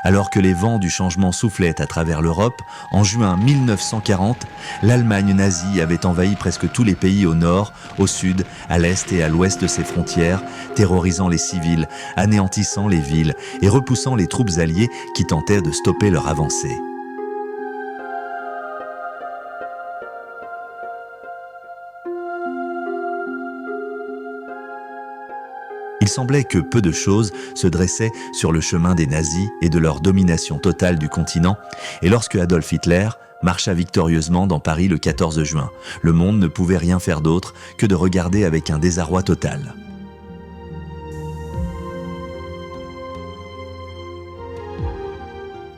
Alors que les vents du changement soufflaient à travers l'Europe, en juin 1940, l'Allemagne nazie avait envahi presque tous les pays au nord, au sud, à l'est et à l'ouest de ses frontières, terrorisant les civils, anéantissant les villes et repoussant les troupes alliées qui tentaient de stopper leur avancée. Il semblait que peu de choses se dressaient sur le chemin des nazis et de leur domination totale du continent, et lorsque Adolf Hitler marcha victorieusement dans Paris le 14 juin, le monde ne pouvait rien faire d'autre que de regarder avec un désarroi total.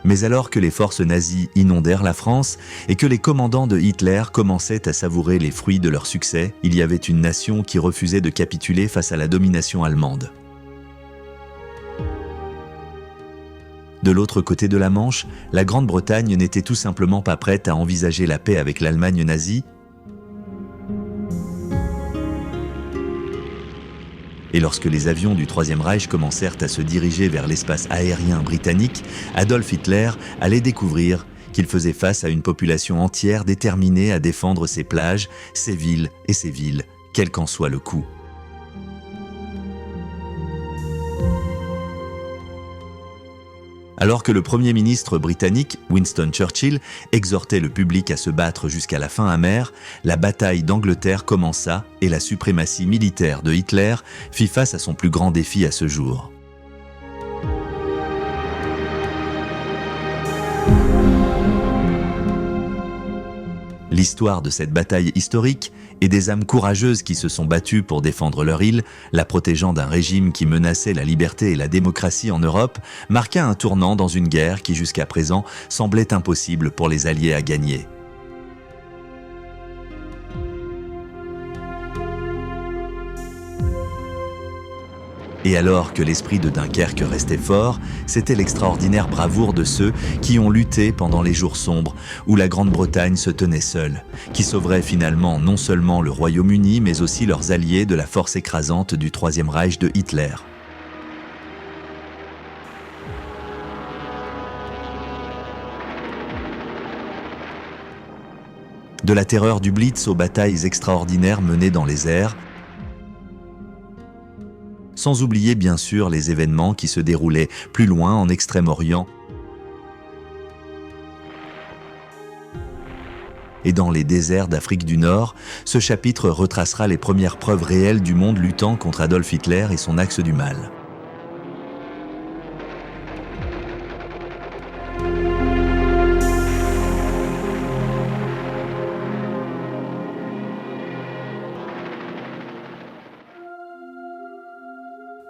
Mais alors que les forces nazies inondèrent la France et que les commandants de Hitler commençaient à savourer les fruits de leur succès, il y avait une nation qui refusait de capituler face à la domination allemande. De l'autre côté de la Manche, la Grande-Bretagne n'était tout simplement pas prête à envisager la paix avec l'Allemagne nazie. Et lorsque les avions du Troisième Reich commencèrent à se diriger vers l'espace aérien britannique, Adolf Hitler allait découvrir qu'il faisait face à une population entière déterminée à défendre ses plages, ses villes, quel qu'en soit le coût. Alors que le Premier ministre britannique, Winston Churchill, exhortait le public à se battre jusqu'à la fin amère, la bataille d'Angleterre commença et la suprématie militaire de Hitler fit face à son plus grand défi à ce jour. L'histoire de cette bataille historique et des âmes courageuses qui se sont battues pour défendre leur île, la protégeant d'un régime qui menaçait la liberté et la démocratie en Europe, marqua un tournant dans une guerre qui jusqu'à présent semblait impossible pour les Alliés à gagner. Et alors que l'esprit de Dunkerque restait fort, c'était l'extraordinaire bravoure de ceux qui ont lutté pendant les jours sombres où la Grande-Bretagne se tenait seule, qui sauverait finalement non seulement le Royaume-Uni mais aussi leurs alliés de la force écrasante du Troisième Reich de Hitler. De la terreur du Blitz aux batailles extraordinaires menées dans les airs, sans oublier bien sûr les événements qui se déroulaient plus loin en Extrême-Orient et dans les déserts d'Afrique du Nord, ce chapitre retracera les premières preuves réelles du monde luttant contre Adolf Hitler et son axe du mal.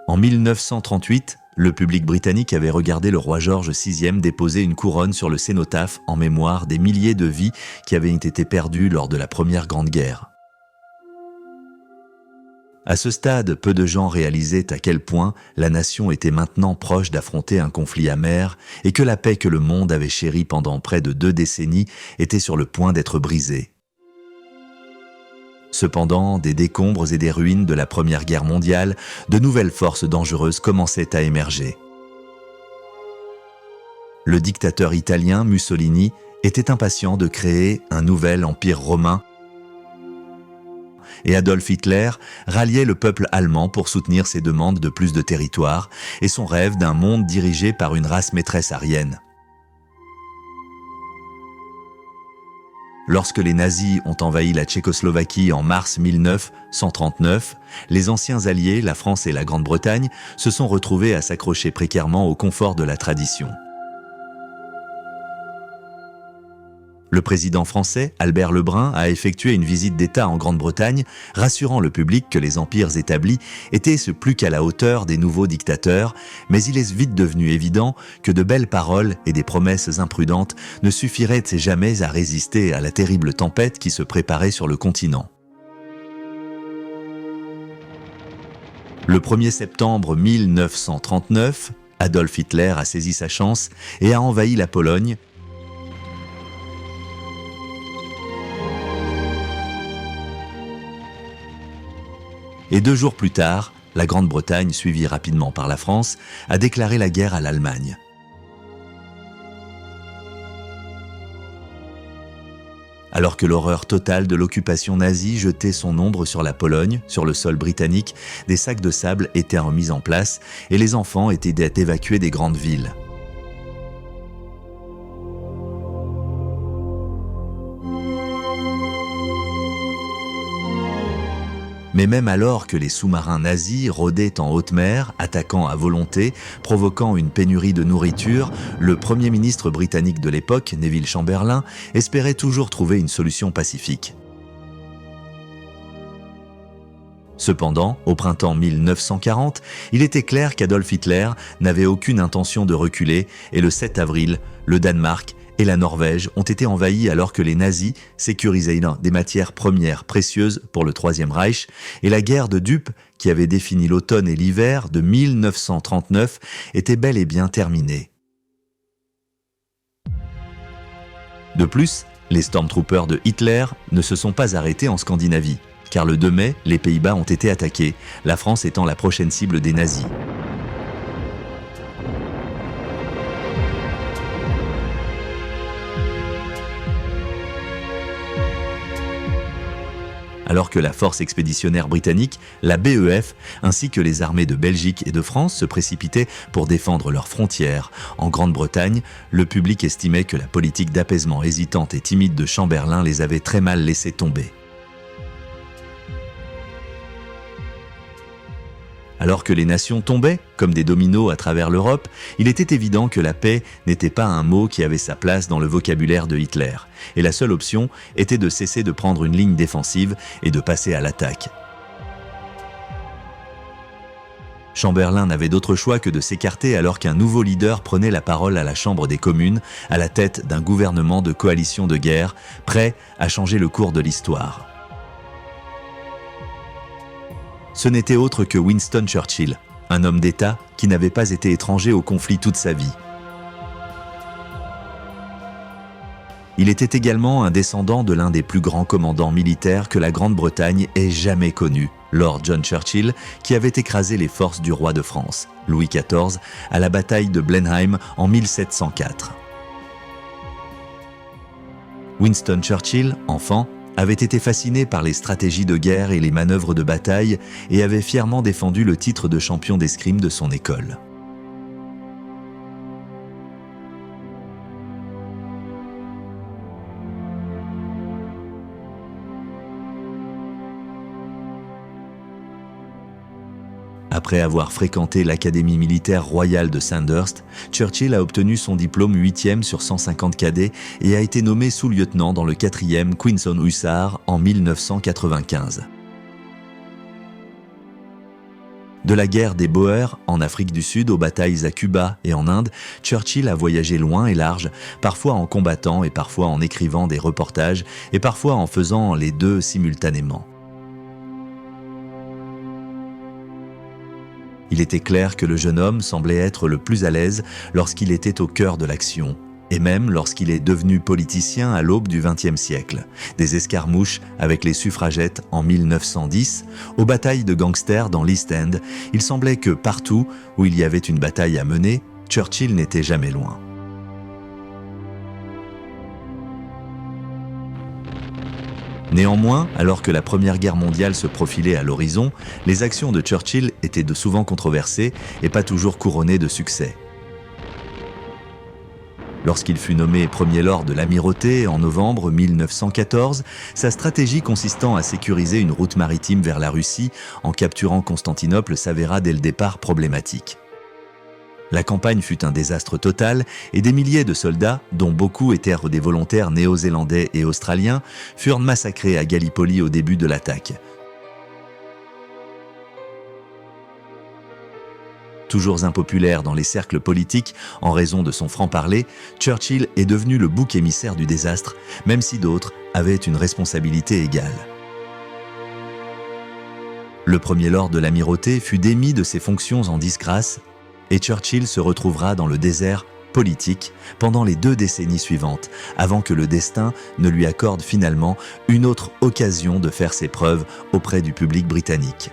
En 1938, le public britannique avait regardé le roi George VI déposer une couronne sur le cénotaphe en mémoire des milliers de vies qui avaient été perdues lors de la Première Grande Guerre. À ce stade, peu de gens réalisaient à quel point la nation était maintenant proche d'affronter un conflit amer et que la paix que le monde avait chérie pendant près de 2 décennies était sur le point d'être brisée. Cependant, des décombres et des ruines de la Première Guerre mondiale, de nouvelles forces dangereuses commençaient à émerger. Le dictateur italien Mussolini était impatient de créer un nouvel empire romain et Adolf Hitler ralliait le peuple allemand pour soutenir ses demandes de plus de territoire et son rêve d'un monde dirigé par une race maîtresse aryenne. Lorsque les nazis ont envahi la Tchécoslovaquie en mars 1939, les anciens alliés, la France et la Grande-Bretagne, se sont retrouvés à s'accrocher précairement au confort de la tradition. Le président français, Albert Lebrun, a effectué une visite d'État en Grande-Bretagne, rassurant le public que les empires établis étaient plus qu'à la hauteur des nouveaux dictateurs, mais il est vite devenu évident que de belles paroles et des promesses imprudentes ne suffiraient jamais à résister à la terrible tempête qui se préparait sur le continent. Le 1er septembre 1939, Adolf Hitler a saisi sa chance et a envahi la Pologne, et 2 jours plus tard, la Grande-Bretagne, suivie rapidement par la France, a déclaré la guerre à l'Allemagne. Alors que l'horreur totale de l'occupation nazie jetait son ombre sur la Pologne, sur le sol britannique, des sacs de sable étaient remis en place et les enfants étaient évacués des grandes villes. Mais même alors que les sous-marins nazis rôdaient en haute mer, attaquant à volonté, provoquant une pénurie de nourriture, le Premier ministre britannique de l'époque, Neville Chamberlain, espérait toujours trouver une solution pacifique. Cependant, au printemps 1940, il était clair qu'Adolf Hitler n'avait aucune intention de reculer et le 7 avril, le Danemark et la Norvège ont été envahis alors que les nazis sécurisaient des matières premières précieuses pour le Troisième Reich et la guerre de dupes qui avait défini l'automne et l'hiver de 1939 était bel et bien terminée. De plus, les Stormtroopers de Hitler ne se sont pas arrêtés en Scandinavie, car le 2 mai, les Pays-Bas ont été attaqués, la France étant la prochaine cible des nazis. Alors que la force expéditionnaire britannique, la BEF, ainsi que les armées de Belgique et de France se précipitaient pour défendre leurs frontières. En Grande-Bretagne, le public estimait que la politique d'apaisement hésitante et timide de Chamberlain les avait très mal laissés tomber. Alors que les nations tombaient, comme des dominos à travers l'Europe, il était évident que la paix n'était pas un mot qui avait sa place dans le vocabulaire de Hitler, et la seule option était de cesser de prendre une ligne défensive et de passer à l'attaque. Chamberlain n'avait d'autre choix que de s'écarter alors qu'un nouveau leader prenait la parole à la Chambre des communes, à la tête d'un gouvernement de coalition de guerre, prêt à changer le cours de l'histoire. Ce n'était autre que Winston Churchill, un homme d'État qui n'avait pas été étranger au conflit toute sa vie. Il était également un descendant de l'un des plus grands commandants militaires que la Grande-Bretagne ait jamais connu, Lord John Churchill, qui avait écrasé les forces du roi de France, Louis XIV, à la bataille de Blenheim en 1704. Winston Churchill, enfant, avait été fasciné par les stratégies de guerre et les manœuvres de bataille et avait fièrement défendu le titre de champion d'escrime de son école. Après avoir fréquenté l'Académie militaire royale de Sandhurst, Churchill a obtenu son diplôme 8e sur 150 cadets et a été nommé sous-lieutenant dans le 4e Queenston Hussards en 1995. De la guerre des Boers en Afrique du Sud aux batailles à Cuba et en Inde, Churchill a voyagé loin et large, parfois en combattant et parfois en écrivant des reportages et parfois en faisant les deux simultanément. Il était clair que le jeune homme semblait être le plus à l'aise lorsqu'il était au cœur de l'action, et même lorsqu'il est devenu politicien à l'aube du XXe siècle. Des escarmouches avec les suffragettes en 1910, aux batailles de gangsters dans l'East End, il semblait que partout où il y avait une bataille à mener, Churchill n'était jamais loin. Néanmoins, alors que la Première Guerre mondiale se profilait à l'horizon, les actions de Churchill étaient souvent controversées et pas toujours couronnées de succès. Lorsqu'il fut nommé Premier Lord de l'Amirauté en novembre 1914, sa stratégie consistant à sécuriser une route maritime vers la Russie en capturant Constantinople s'avéra dès le départ problématique. La campagne fut un désastre total et des milliers de soldats, dont beaucoup étaient des volontaires néo-zélandais et australiens, furent massacrés à Gallipoli au début de l'attaque. Toujours impopulaire dans les cercles politiques en raison de son franc-parler, Churchill est devenu le bouc émissaire du désastre, même si d'autres avaient une responsabilité égale. Le Premier Lord de l'Amirauté fut démis de ses fonctions en disgrâce et Churchill se retrouvera dans le désert politique pendant les 2 décennies suivantes, avant que le destin ne lui accorde finalement une autre occasion de faire ses preuves auprès du public britannique.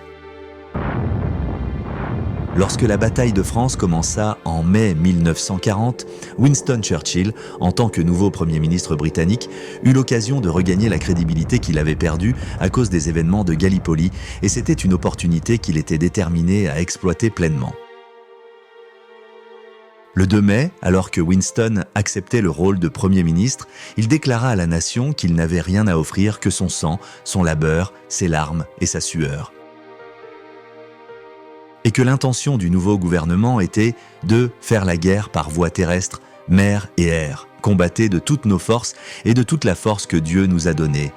Lorsque la bataille de France commença en mai 1940, Winston Churchill, en tant que nouveau Premier ministre britannique, eut l'occasion de regagner la crédibilité qu'il avait perdue à cause des événements de Gallipoli, et c'était une opportunité qu'il était déterminé à exploiter pleinement. Le 2 mai, alors que Winston acceptait le rôle de Premier ministre, il déclara à la nation qu'il n'avait rien à offrir que son sang, son labeur, ses larmes et sa sueur. Et que l'intention du nouveau gouvernement était de faire la guerre par voie terrestre, mer et air, combattre de toutes nos forces et de toute la force que Dieu nous a donnée.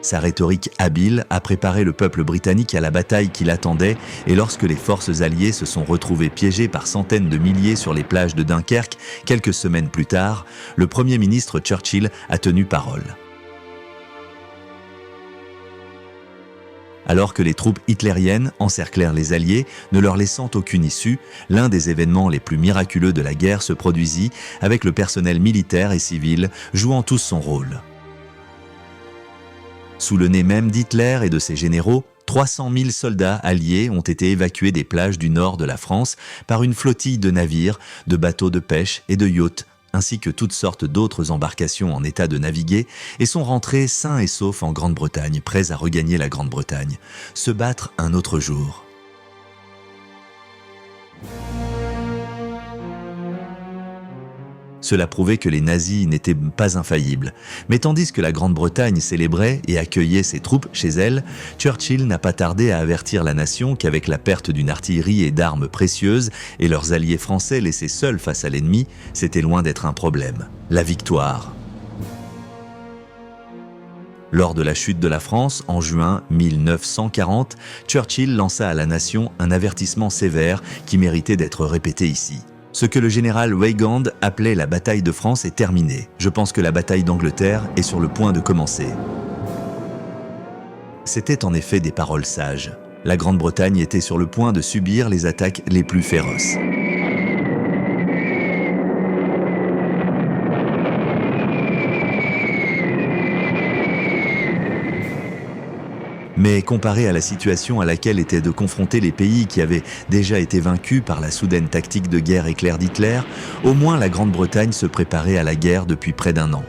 Sa rhétorique habile a préparé le peuple britannique à la bataille qui l'attendait, et lorsque les forces alliées se sont retrouvées piégées par centaines de milliers sur les plages de Dunkerque, quelques semaines plus tard, le Premier ministre Churchill a tenu parole. Alors que les troupes hitlériennes encerclèrent les Alliés, ne leur laissant aucune issue, l'un des événements les plus miraculeux de la guerre se produisit, avec le personnel militaire et civil jouant tous son rôle. Sous le nez même d'Hitler et de ses généraux, 300 000 soldats alliés ont été évacués des plages du nord de la France par une flottille de navires, de bateaux de pêche et de yachts, ainsi que toutes sortes d'autres embarcations en état de naviguer, et sont rentrés sains et saufs en Grande-Bretagne, prêts à regagner la Grande-Bretagne, se battre un autre jour. Cela prouvait que les nazis n'étaient pas infaillibles. Mais tandis que la Grande-Bretagne célébrait et accueillait ses troupes chez elle, Churchill n'a pas tardé à avertir la nation qu'avec la perte d'une artillerie et d'armes précieuses et leurs alliés français laissés seuls face à l'ennemi, c'était loin d'être un problème. La victoire. Lors de la chute de la France, en juin 1940, Churchill lança à la nation un avertissement sévère qui méritait d'être répété ici. Ce que le général Weygand appelait la bataille de France est terminé. Je pense que la bataille d'Angleterre est sur le point de commencer. C'étaient en effet des paroles sages. La Grande-Bretagne était sur le point de subir les attaques les plus féroces. Mais comparé à la situation à laquelle étaient de confronter les pays qui avaient déjà été vaincus par la soudaine tactique de guerre éclair d'Hitler, au moins la Grande-Bretagne se préparait à la guerre depuis près d'1 an.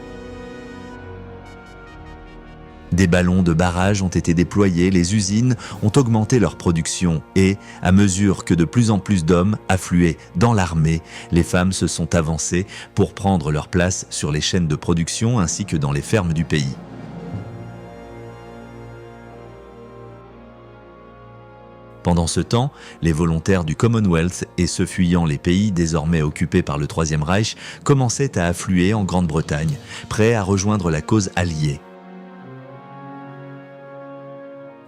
Des ballons de barrage ont été déployés, les usines ont augmenté leur production et, à mesure que de plus en plus d'hommes affluaient dans l'armée, les femmes se sont avancées pour prendre leur place sur les chaînes de production ainsi que dans les fermes du pays. Pendant ce temps, les volontaires du Commonwealth et ceux fuyant les pays désormais occupés par le Troisième Reich commençaient à affluer en Grande-Bretagne, prêts à rejoindre la cause alliée.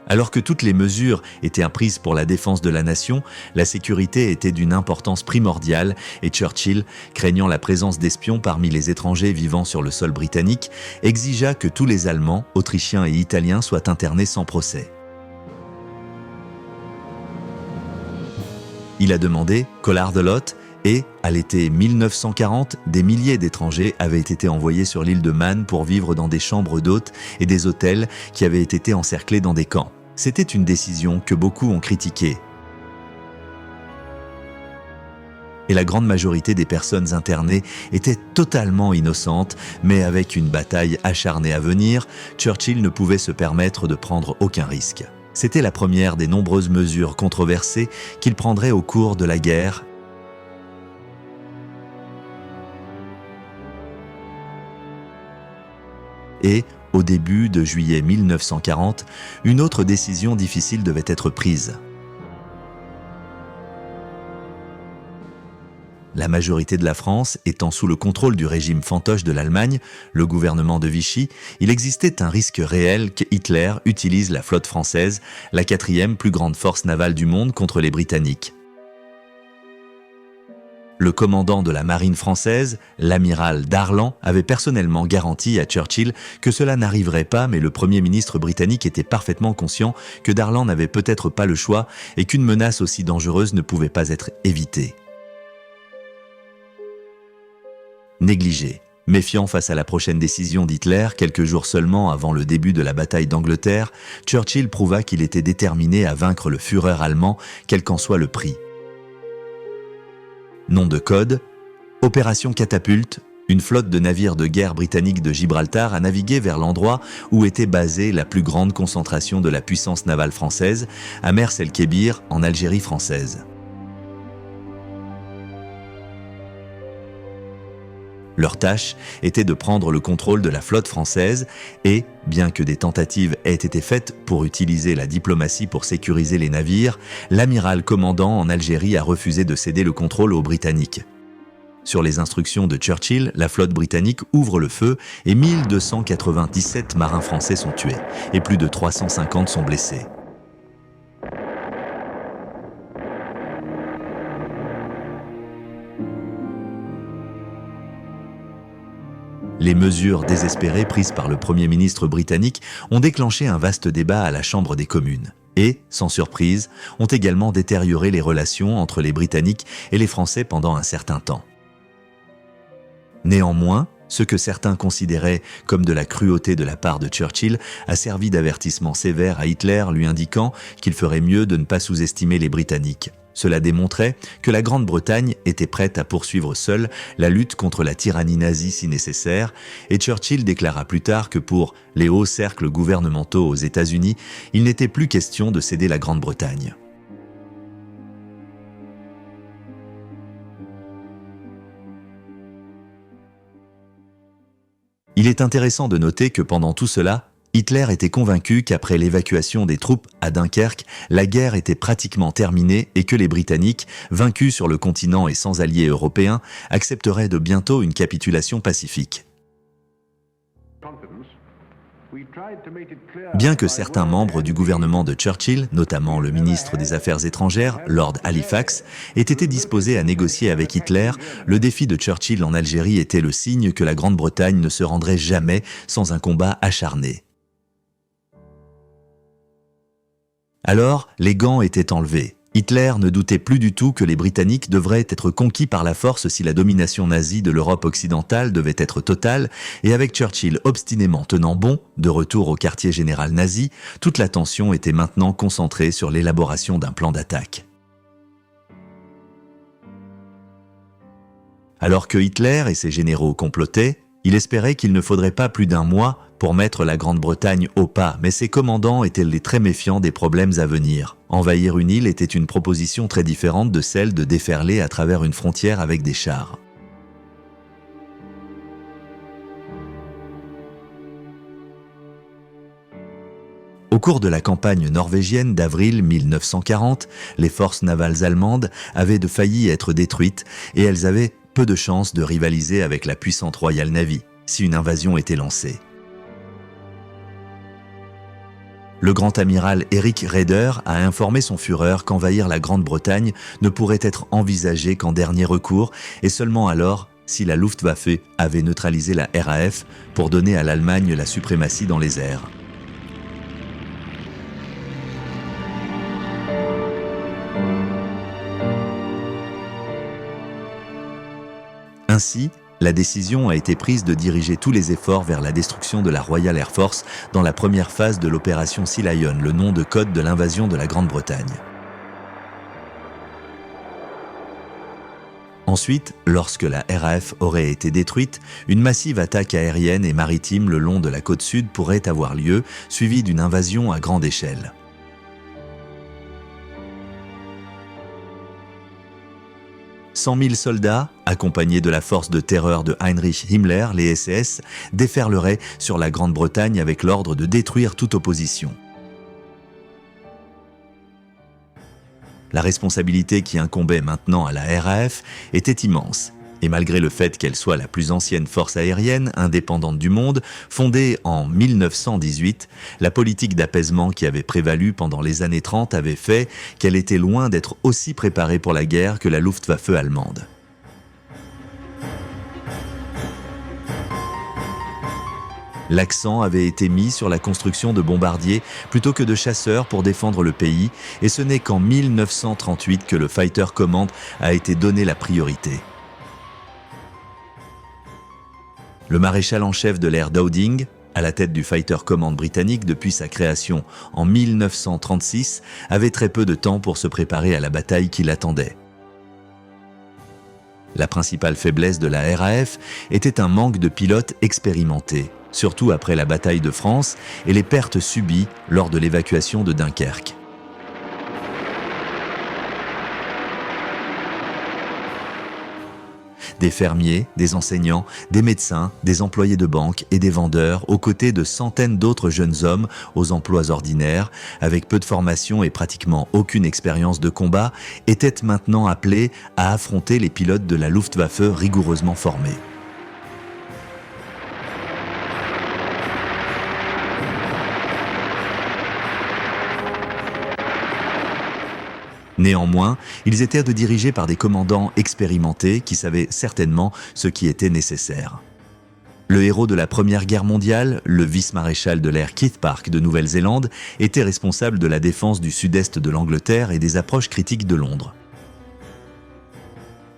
Alors que toutes les mesures étaient prises pour la défense de la nation, la sécurité était d'une importance primordiale et Churchill, craignant la présence d'espions parmi les étrangers vivant sur le sol britannique, exigea que tous les Allemands, Autrichiens et Italiens soient internés sans procès. Il a demandé Collard de Lot et, à l'été 1940, des milliers d'étrangers avaient été envoyés sur l'île de Man pour vivre dans des chambres d'hôtes et des hôtels qui avaient été encerclés dans des camps. C'était une décision que beaucoup ont critiquée. Et la grande majorité des personnes internées étaient totalement innocentes, mais avec une bataille acharnée à venir, Churchill ne pouvait se permettre de prendre aucun risque. C'était la première des nombreuses mesures controversées qu'il prendrait au cours de la guerre. Et, au début de juillet 1940, une autre décision difficile devait être prise. La majorité de la France étant sous le contrôle du régime fantoche de l'Allemagne, le gouvernement de Vichy, il existait un risque réel que Hitler utilise la flotte française, la 4e plus grande force navale du monde, contre les Britanniques. Le commandant de la marine française, l'amiral Darlan, avait personnellement garanti à Churchill que cela n'arriverait pas, mais le Premier ministre britannique était parfaitement conscient que Darlan n'avait peut-être pas le choix et qu'une menace aussi dangereuse ne pouvait pas être évitée. Négligé. Méfiant face à la prochaine décision d'Hitler, quelques jours seulement avant le début de la bataille d'Angleterre, Churchill prouva qu'il était déterminé à vaincre le Führer allemand, quel qu'en soit le prix. Nom de code, Opération Catapulte, une flotte de navires de guerre britanniques de Gibraltar a navigué vers l'endroit où était basée la plus grande concentration de la puissance navale française, à Mers el-Kébir, en Algérie française. Leur tâche était de prendre le contrôle de la flotte française et, bien que des tentatives aient été faites pour utiliser la diplomatie pour sécuriser les navires, l'amiral commandant en Algérie a refusé de céder le contrôle aux Britanniques. Sur les instructions de Churchill, la flotte britannique ouvre le feu et 1297 marins français sont tués et plus de 350 sont blessés. Les mesures désespérées prises par le Premier ministre britannique ont déclenché un vaste débat à la Chambre des communes et, sans surprise, ont également détérioré les relations entre les Britanniques et les Français pendant un certain temps. Néanmoins, ce que certains considéraient comme de la cruauté de la part de Churchill a servi d'avertissement sévère à Hitler, lui indiquant qu'il ferait mieux de ne pas sous-estimer les Britanniques. Cela démontrait que la Grande-Bretagne était prête à poursuivre seule la lutte contre la tyrannie nazie si nécessaire, et Churchill déclara plus tard que pour les hauts cercles gouvernementaux aux États-Unis, il n'était plus question de céder la Grande-Bretagne. Il est intéressant de noter que pendant tout cela, Hitler était convaincu qu'après l'évacuation des troupes à Dunkerque, la guerre était pratiquement terminée et que les Britanniques, vaincus sur le continent et sans alliés européens, accepteraient de bientôt une capitulation pacifique. Bien que certains membres du gouvernement de Churchill, notamment le ministre des Affaires étrangères, Lord Halifax, aient été disposés à négocier avec Hitler, le défi de Churchill en Algérie était le signe que la Grande-Bretagne ne se rendrait jamais sans un combat acharné. Alors, les gants étaient enlevés. Hitler ne doutait plus du tout que les Britanniques devraient être conquis par la force si la domination nazie de l'Europe occidentale devait être totale, et avec Churchill obstinément tenant bon, de retour au quartier général nazi, toute l'attention était maintenant concentrée sur l'élaboration d'un plan d'attaque. Alors que Hitler et ses généraux complotaient, il espérait qu'il ne faudrait pas plus d'un mois pour mettre la Grande-Bretagne au pas, mais ses commandants étaient les très méfiants des problèmes à venir. Envahir une île était une proposition très différente de celle de déferler à travers une frontière avec des chars. Au cours de la campagne norvégienne d'avril 1940, les forces navales allemandes avaient de failli être détruites et elles avaient peu de chances de rivaliser avec la puissante Royal Navy si une invasion était lancée. Le grand amiral Erich Raeder a informé son Führer qu'envahir la Grande-Bretagne ne pourrait être envisagé qu'en dernier recours et seulement alors si la Luftwaffe avait neutralisé la RAF pour donner à l'Allemagne la suprématie dans les airs. Ainsi, la décision a été prise de diriger tous les efforts vers la destruction de la Royal Air Force dans la première phase de l'opération Sea Lion, le nom de code de l'invasion de la Grande-Bretagne. Ensuite, lorsque la RAF aurait été détruite, une massive attaque aérienne et maritime le long de la côte sud pourrait avoir lieu, suivie d'une invasion à grande échelle. « 100 000 soldats, accompagnés de la force de terreur de Heinrich Himmler, les SS, déferleraient sur la Grande-Bretagne avec l'ordre de détruire toute opposition. La responsabilité qui incombait maintenant à la RAF était immense. Et malgré le fait qu'elle soit la plus ancienne force aérienne indépendante du monde, fondée en 1918, la politique d'apaisement qui avait prévalu pendant les années 30 avait fait qu'elle était loin d'être aussi préparée pour la guerre que la Luftwaffe allemande. L'accent avait été mis sur la construction de bombardiers plutôt que de chasseurs pour défendre le pays, et ce n'est qu'en 1938 que le Fighter Command a été donné la priorité. Le maréchal en chef de l'Air Dowding, à la tête du Fighter Command britannique depuis sa création en 1936, avait très peu de temps pour se préparer à la bataille qui l'attendait. La principale faiblesse de la RAF était un manque de pilotes expérimentés, surtout après la bataille de France et les pertes subies lors de l'évacuation de Dunkerque. Des fermiers, des enseignants, des médecins, des employés de banque et des vendeurs, aux côtés de centaines d'autres jeunes hommes aux emplois ordinaires, avec peu de formation et pratiquement aucune expérience de combat, étaient maintenant appelés à affronter les pilotes de la Luftwaffe rigoureusement formés. Néanmoins, ils étaient dirigés par des commandants expérimentés qui savaient certainement ce qui était nécessaire. Le héros de la Première Guerre mondiale, le vice-maréchal de l'air Keith Park de Nouvelle-Zélande, était responsable de la défense du sud-est de l'Angleterre et des approches critiques de Londres.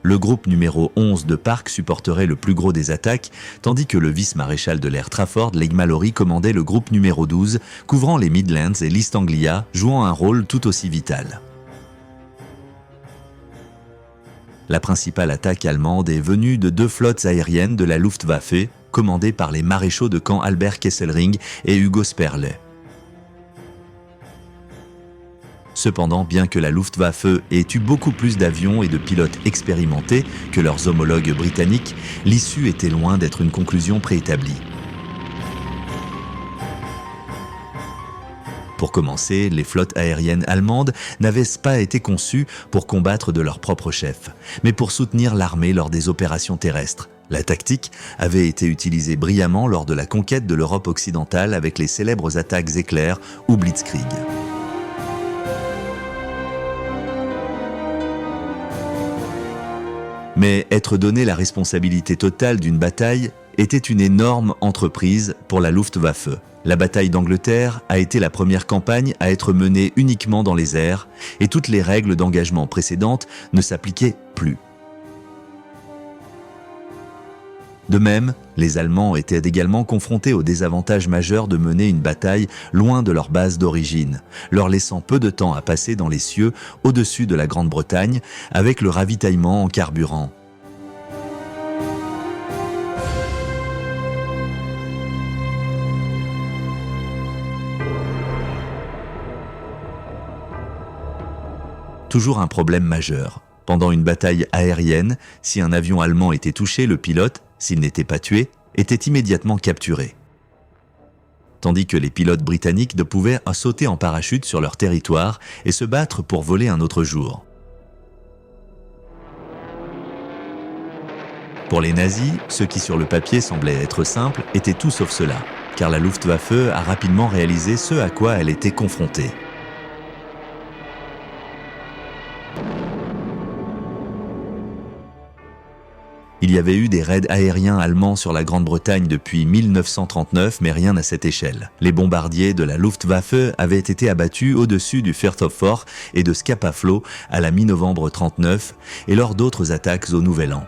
Le groupe numéro 11 de Park supporterait le plus gros des attaques, tandis que le vice-maréchal de l'air Trafford, Leigh Mallory, commandait le groupe numéro 12, couvrant les Midlands et l'East Anglia, jouant un rôle tout aussi vital. La principale attaque allemande est venue de 2 flottes aériennes de la Luftwaffe, commandées par les maréchaux de camp Albert Kesselring et Hugo Sperle. Cependant, bien que la Luftwaffe ait eu beaucoup plus d'avions et de pilotes expérimentés que leurs homologues britanniques, l'issue était loin d'être une conclusion préétablie. Pour commencer, les flottes aériennes allemandes n'avaient pas été conçues pour combattre de leur propre chef, mais pour soutenir l'armée lors des opérations terrestres. La tactique avait été utilisée brillamment lors de la conquête de l'Europe occidentale avec les célèbres attaques éclairs ou Blitzkrieg. Mais être donné la responsabilité totale d'une bataille était une énorme entreprise pour la Luftwaffe. La bataille d'Angleterre a été la première campagne à être menée uniquement dans les airs et toutes les règles d'engagement précédentes ne s'appliquaient plus. De même, les Allemands étaient également confrontés au désavantage majeur de mener une bataille loin de leur base d'origine, leur laissant peu de temps à passer dans les cieux au-dessus de la Grande-Bretagne avec le ravitaillement en carburant. Toujours un problème majeur. Pendant une bataille aérienne, si un avion allemand était touché, le pilote, s'il n'était pas tué, était immédiatement capturé. Tandis que les pilotes britanniques ne pouvaient sauter en parachute sur leur territoire et se battre pour voler un autre jour. Pour les nazis, ce qui sur le papier semblait être simple était tout sauf cela, car la Luftwaffe a rapidement réalisé ce à quoi elle était confrontée. Il y avait eu des raids aériens allemands sur la Grande-Bretagne depuis 1939, mais rien à cette échelle. Les bombardiers de la Luftwaffe avaient été abattus au-dessus du Firth of Forth et de Scapa Flow à la mi-novembre 1939 et lors d'autres attaques au Nouvel An.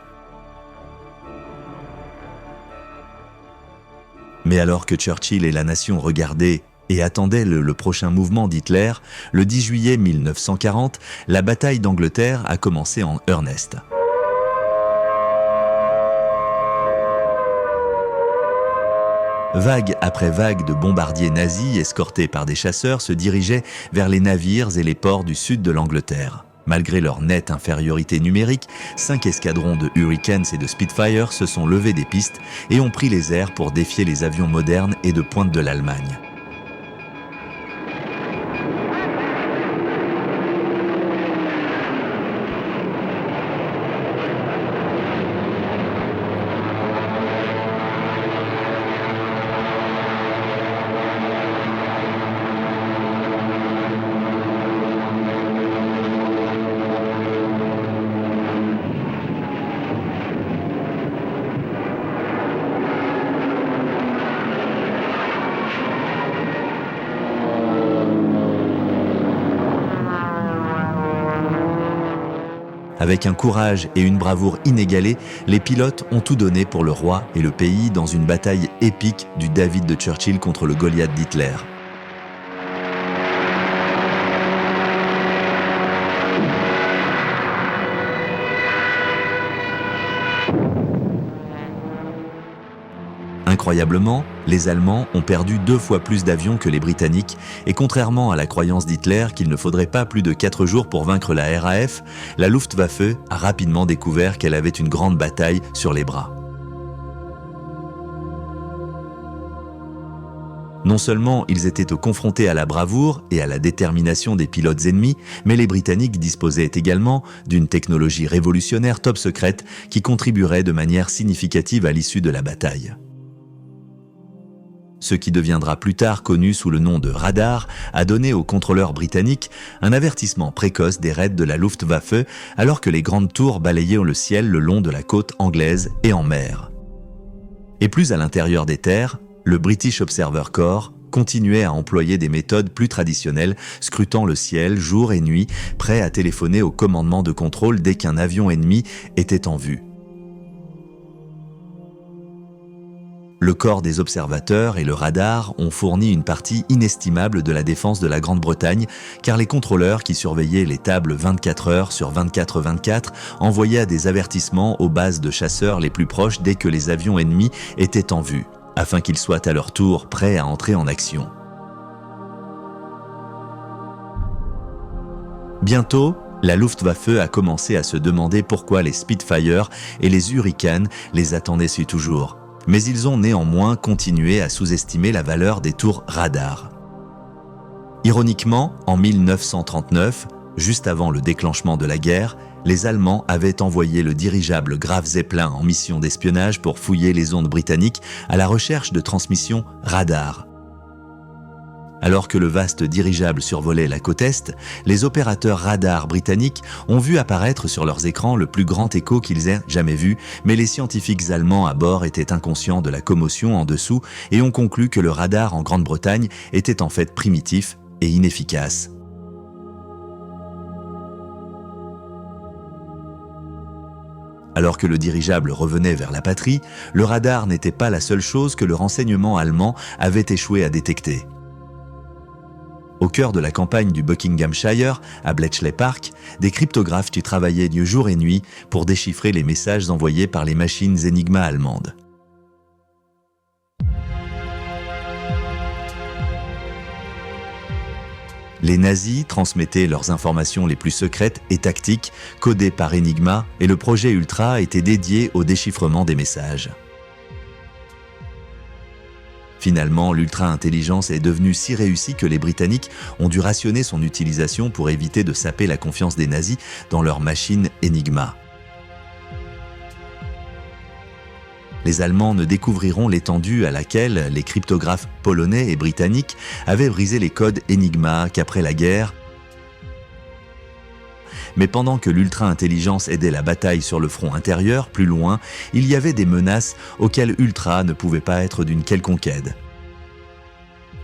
Mais alors que Churchill et la nation regardaient et attendaient le prochain mouvement d'Hitler, le 10 juillet 1940, la bataille d'Angleterre a commencé en earnest. Vague après vague de bombardiers nazis escortés par des chasseurs se dirigeaient vers les navires et les ports du sud de l'Angleterre. Malgré leur nette infériorité numérique, 5 escadrons de Hurricanes et de Spitfire se sont levés des pistes et ont pris les airs pour défier les avions modernes et de pointe de l'Allemagne. Avec un courage et une bravoure inégalés, les pilotes ont tout donné pour le roi et le pays dans une bataille épique du David de Churchill contre le Goliath d'Hitler. Incroyablement, les Allemands ont perdu 2 fois plus d'avions que les Britanniques et contrairement à la croyance d'Hitler qu'il ne faudrait pas plus de 4 jours pour vaincre la RAF, la Luftwaffe a rapidement découvert qu'elle avait une grande bataille sur les bras. Non seulement ils étaient confrontés à la bravoure et à la détermination des pilotes ennemis, mais les Britanniques disposaient également d'une technologie révolutionnaire top secrète qui contribuerait de manière significative à l'issue de la bataille. Ce qui deviendra plus tard connu sous le nom de radar, a donné aux contrôleurs britanniques un avertissement précoce des raids de la Luftwaffe alors que les grandes tours balayaient le ciel le long de la côte anglaise et en mer. Et plus à l'intérieur des terres, le British Observer Corps continuait à employer des méthodes plus traditionnelles, scrutant le ciel jour et nuit, prêt à téléphoner au commandement de contrôle dès qu'un avion ennemi était en vue. Le corps des observateurs et le radar ont fourni une partie inestimable de la défense de la Grande-Bretagne, car les contrôleurs qui surveillaient les tables 24 heures sur 24/24 envoyaient des avertissements aux bases de chasseurs les plus proches dès que les avions ennemis étaient en vue, afin qu'ils soient à leur tour prêts à entrer en action. Bientôt, la Luftwaffe a commencé à se demander pourquoi les Spitfire et les Hurricanes les attendaient si toujours. Mais ils ont néanmoins continué à sous-estimer la valeur des tours radar. Ironiquement, en 1939, juste avant le déclenchement de la guerre, les Allemands avaient envoyé le dirigeable Graf Zeppelin en mission d'espionnage pour fouiller les ondes britanniques à la recherche de transmissions radar. Alors que le vaste dirigeable survolait la côte Est, les opérateurs radars britanniques ont vu apparaître sur leurs écrans le plus grand écho qu'ils aient jamais vu, mais les scientifiques allemands à bord étaient inconscients de la commotion en dessous et ont conclu que le radar en Grande-Bretagne était en fait primitif et inefficace. Alors que le dirigeable revenait vers la patrie, le radar n'était pas la seule chose que le renseignement allemand avait échoué à détecter. Au cœur de la campagne du Buckinghamshire, à Bletchley Park, des cryptographes y travaillaient jour et nuit pour déchiffrer les messages envoyés par les machines Enigma allemandes. Les nazis transmettaient leurs informations les plus secrètes et tactiques, codées par Enigma, et le projet Ultra était dédié au déchiffrement des messages. Finalement, l'ultra-intelligence est devenue si réussie que les Britanniques ont dû rationner son utilisation pour éviter de saper la confiance des nazis dans leur machine Enigma. Les Allemands ne découvriront l'étendue à laquelle les cryptographes polonais et britanniques avaient brisé les codes Enigma qu'après la guerre. Mais pendant que l'ultra-intelligence aidait la bataille sur le front intérieur, plus loin, il y avait des menaces auxquelles Ultra ne pouvait pas être d'une quelconque aide.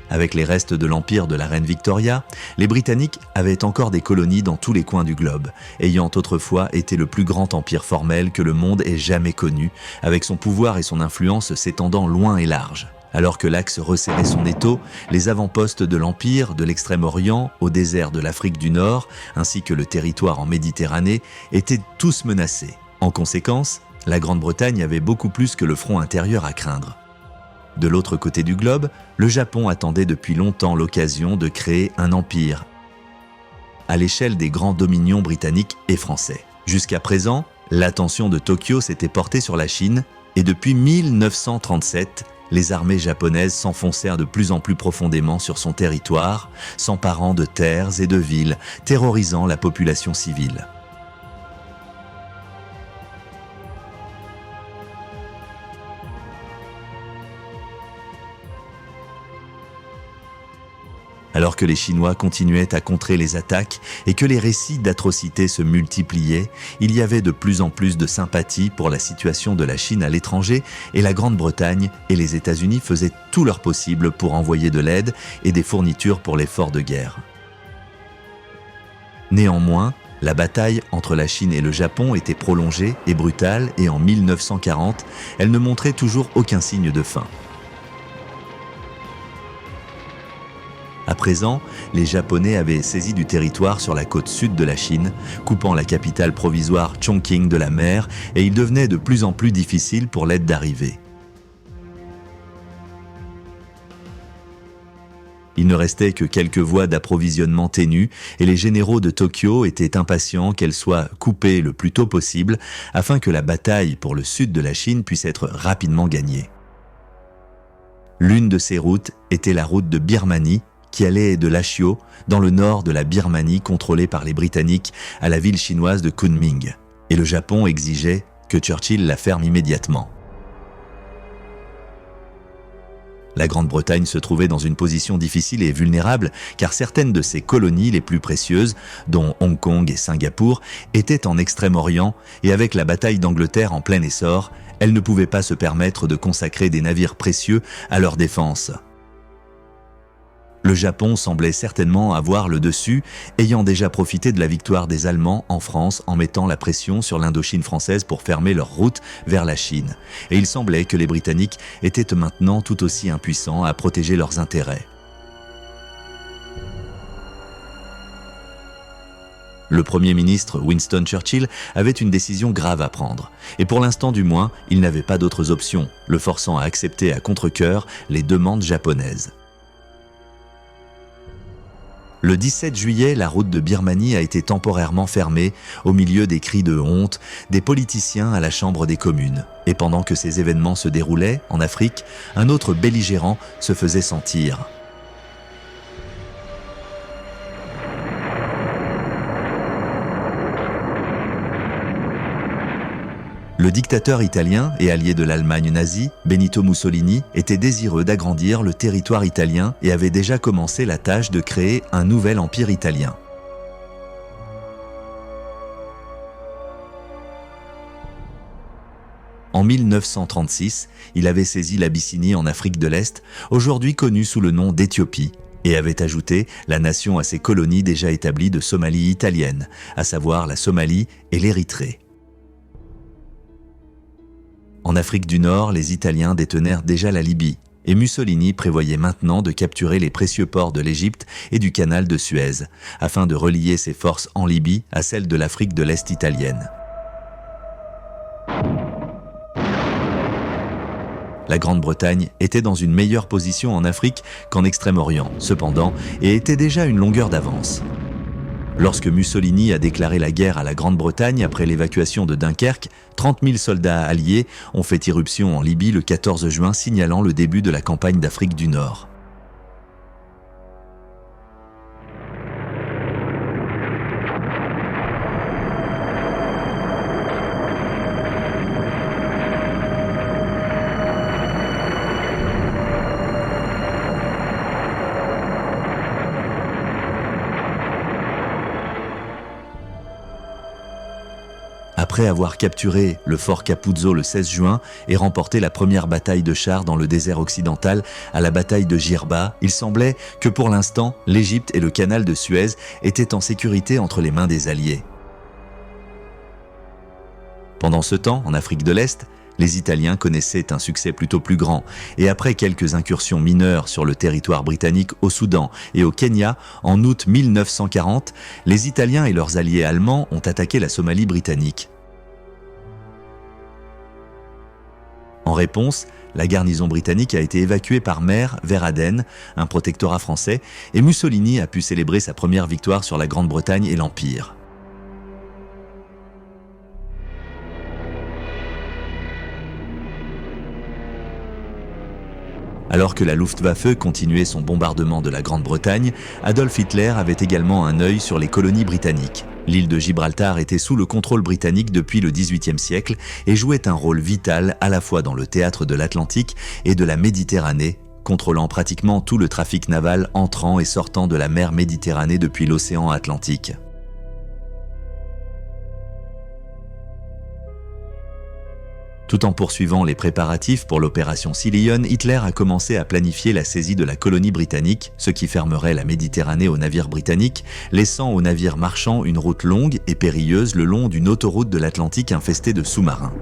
Avec les restes de l'empire de la reine Victoria, les Britanniques avaient encore des colonies dans tous les coins du globe, ayant autrefois été le plus grand empire formel que le monde ait jamais connu, avec son pouvoir et son influence s'étendant loin et large. Alors que l'Axe resserrait son étau, les avant-postes de l'Empire, de l'Extrême-Orient, au désert de l'Afrique du Nord, ainsi que le territoire en Méditerranée, étaient tous menacés. En conséquence, la Grande-Bretagne avait beaucoup plus que le front intérieur à craindre. De l'autre côté du globe, le Japon attendait depuis longtemps l'occasion de créer un empire, à l'échelle des grands dominions britanniques et français. Jusqu'à présent, l'attention de Tokyo s'était portée sur la Chine, et depuis 1937, les armées japonaises s'enfoncèrent de plus en plus profondément sur son territoire, s'emparant de terres et de villes, terrorisant la population civile. Alors que les Chinois continuaient à contrer les attaques et que les récits d'atrocités se multipliaient, il y avait de plus en plus de sympathie pour la situation de la Chine à l'étranger et la Grande-Bretagne et les États-Unis faisaient tout leur possible pour envoyer de l'aide et des fournitures pour l'effort de guerre. Néanmoins, La bataille entre la Chine et le Japon était prolongée et brutale et en 1940, elle ne montrait toujours aucun signe de fin. À présent, les Japonais avaient saisi du territoire sur la côte sud de la Chine, coupant la capitale provisoire Chongqing de la mer, et il devenait de plus en plus difficile pour l'aide d'arriver. Il ne restait que quelques voies d'approvisionnement ténues et les généraux de Tokyo étaient impatients qu'elles soient coupées le plus tôt possible afin que la bataille pour le sud de la Chine puisse être rapidement gagnée. L'une de ces routes était la route de Birmanie qui allait de Lashio, dans le nord de la Birmanie contrôlée par les Britanniques, à la ville chinoise de Kunming. Et le Japon exigeait que Churchill la ferme immédiatement. La Grande-Bretagne se trouvait dans une position difficile et vulnérable car certaines de ses colonies les plus précieuses, dont Hong Kong et Singapour, étaient en Extrême-Orient et avec la bataille d'Angleterre en plein essor, elle ne pouvait pas se permettre de consacrer des navires précieux à leur défense. Le Japon semblait certainement avoir le dessus, ayant déjà profité de la victoire des Allemands en France en mettant la pression sur l'Indochine française pour fermer leur route vers la Chine. Et il semblait que les Britanniques étaient maintenant tout aussi impuissants à protéger leurs intérêts. Le Premier ministre Winston Churchill avait une décision grave à prendre. Et pour l'instant du moins, il n'avait pas d'autres options, le forçant à accepter à contre-cœur les demandes japonaises. Le 17 juillet, la route de Birmanie a été temporairement fermée au milieu des cris de honte des politiciens à la Chambre des communes. Et pendant que ces événements se déroulaient, en Afrique, un autre belligérant se faisait sentir. Le dictateur italien et allié de l'Allemagne nazie, Benito Mussolini, était désireux d'agrandir le territoire italien et avait déjà commencé la tâche de créer un nouvel empire italien. En 1936, il avait saisi l'Abyssinie en Afrique de l'Est, aujourd'hui connue sous le nom d'Éthiopie, et avait ajouté la nation à ses colonies déjà établies de Somalie italienne, à savoir la Somalie et l'Érythrée. En Afrique du Nord, les Italiens détenèrent déjà la Libye, et Mussolini prévoyait maintenant de capturer les précieux ports de l'Égypte et du canal de Suez, afin de relier ses forces en Libye à celles de l'Afrique de l'Est italienne. La Grande-Bretagne était dans une meilleure position en Afrique qu'en Extrême-Orient, cependant, et était déjà une longueur d'avance. Lorsque Mussolini a déclaré la guerre à la Grande-Bretagne après l'évacuation de Dunkerque, 30 000 soldats alliés ont fait irruption en Libye le 14 juin, signalant le début de la campagne d'Afrique du Nord. Après avoir capturé le fort Capuzzo le 16 juin et remporté la première bataille de chars dans le désert occidental à la bataille de Djerba, il semblait que pour l'instant, l'Égypte et le canal de Suez étaient en sécurité entre les mains des Alliés. Pendant ce temps, en Afrique de l'Est, les Italiens connaissaient un succès plutôt plus grand et après quelques incursions mineures sur le territoire britannique au Soudan et au Kenya, en août 1940, les Italiens et leurs alliés allemands ont attaqué la Somalie britannique. En réponse, la garnison britannique a été évacuée par mer vers Aden, un protectorat français, et Mussolini a pu célébrer sa première victoire sur la Grande-Bretagne et l'Empire. Alors que la Luftwaffe continuait son bombardement de la Grande-Bretagne, Adolf Hitler avait également un œil sur les colonies britanniques. L'île de Gibraltar était sous le contrôle britannique depuis le XVIIIe siècle et jouait un rôle vital à la fois dans le théâtre de l'Atlantique et de la Méditerranée, contrôlant pratiquement tout le trafic naval entrant et sortant de la mer Méditerranée depuis l'océan Atlantique. Tout en poursuivant les préparatifs pour l'opération Sea Lion, Hitler a commencé à planifier la saisie de la colonie britannique, ce qui fermerait la Méditerranée aux navires britanniques, laissant aux navires marchands une route longue et périlleuse le long d'une autoroute de l'Atlantique infestée de sous-marins.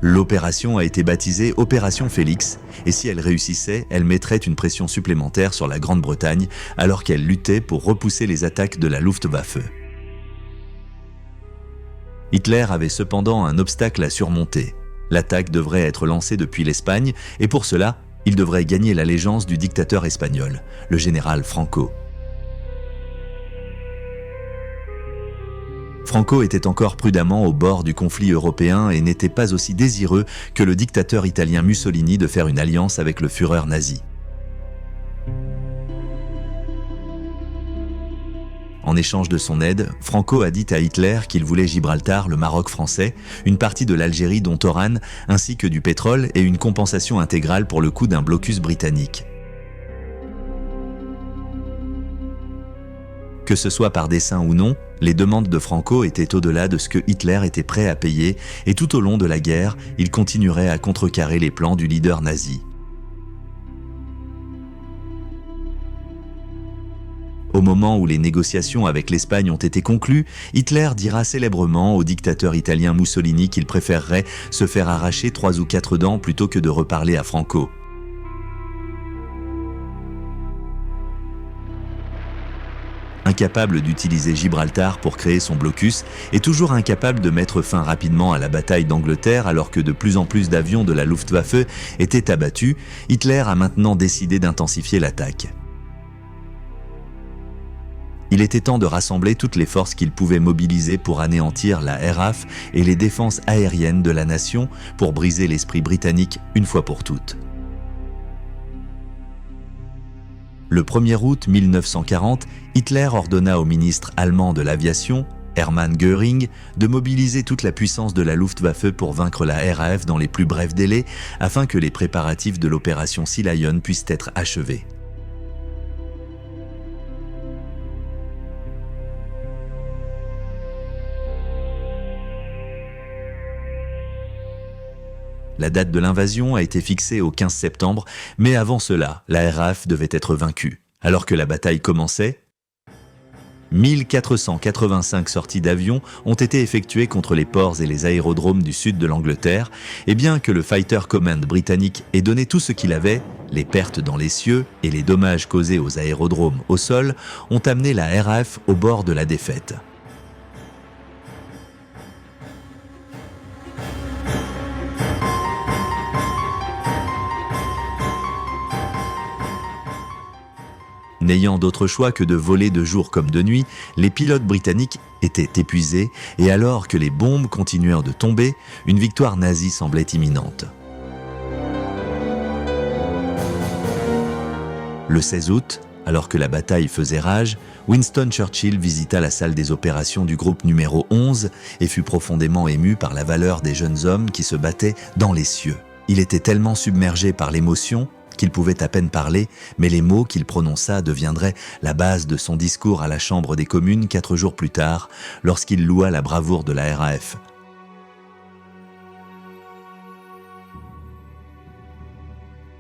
L'opération a été baptisée Opération Félix, et si elle réussissait, elle mettrait une pression supplémentaire sur la Grande-Bretagne alors qu'elle luttait pour repousser les attaques de la Luftwaffe. Hitler avait cependant un obstacle à surmonter. L'attaque devrait être lancée depuis l'Espagne, et pour cela, il devrait gagner l'allégeance du dictateur espagnol, le général Franco. Franco était encore prudemment au bord du conflit européen et n'était pas aussi désireux que le dictateur italien Mussolini de faire une alliance avec le Führer nazi. En échange de son aide, Franco a dit à Hitler qu'il voulait Gibraltar, le Maroc français, une partie de l'Algérie dont Oran, ainsi que du pétrole et une compensation intégrale pour le coût d'un blocus britannique. Que ce soit par dessein ou non, les demandes de Franco étaient au-delà de ce que Hitler était prêt à payer et tout au long de la guerre, il continuerait à contrecarrer les plans du leader nazi. Au moment où les négociations avec l'Espagne ont été conclues, Hitler dira célèbrement au dictateur italien Mussolini qu'il préférerait se faire arracher 3 ou 4 dents plutôt que de reparler à Franco. Incapable d'utiliser Gibraltar pour créer son blocus et toujours incapable de mettre fin rapidement à la bataille d'Angleterre alors que de plus en plus d'avions de la Luftwaffe étaient abattus, Hitler a maintenant décidé d'intensifier l'attaque. Il était temps de rassembler toutes les forces qu'il pouvait mobiliser pour anéantir la RAF et les défenses aériennes de la nation pour briser l'esprit britannique une fois pour toutes. Le 1er août 1940, Hitler ordonna au ministre allemand de l'aviation, Hermann Göring, de mobiliser toute la puissance de la Luftwaffe pour vaincre la RAF dans les plus brefs délais afin que les préparatifs de l'opération Sea Lion puissent être achevés. La date de l'invasion a été fixée au 15 septembre, mais avant cela, la RAF devait être vaincue. Alors que la bataille commençait, 1485 sorties d'avions ont été effectuées contre les ports et les aérodromes du sud de l'Angleterre, et bien que le Fighter Command britannique ait donné tout ce qu'il avait, les pertes dans les cieux et les dommages causés aux aérodromes au sol ont amené la RAF au bord de la défaite. N'ayant d'autre choix que de voler de jour comme de nuit, les pilotes britanniques étaient épuisés et alors que les bombes continuèrent de tomber, une victoire nazie semblait imminente. Le 16 août, alors que la bataille faisait rage, Winston Churchill visita la salle des opérations du groupe numéro 11 et fut profondément ému par la valeur des jeunes hommes qui se battaient dans les cieux. Il était tellement submergé par l'émotion qu'il pouvait à peine parler, mais les mots qu'il prononça deviendraient la base de son discours à la Chambre des communes 4 jours plus tard, lorsqu'il loua la bravoure de la RAF.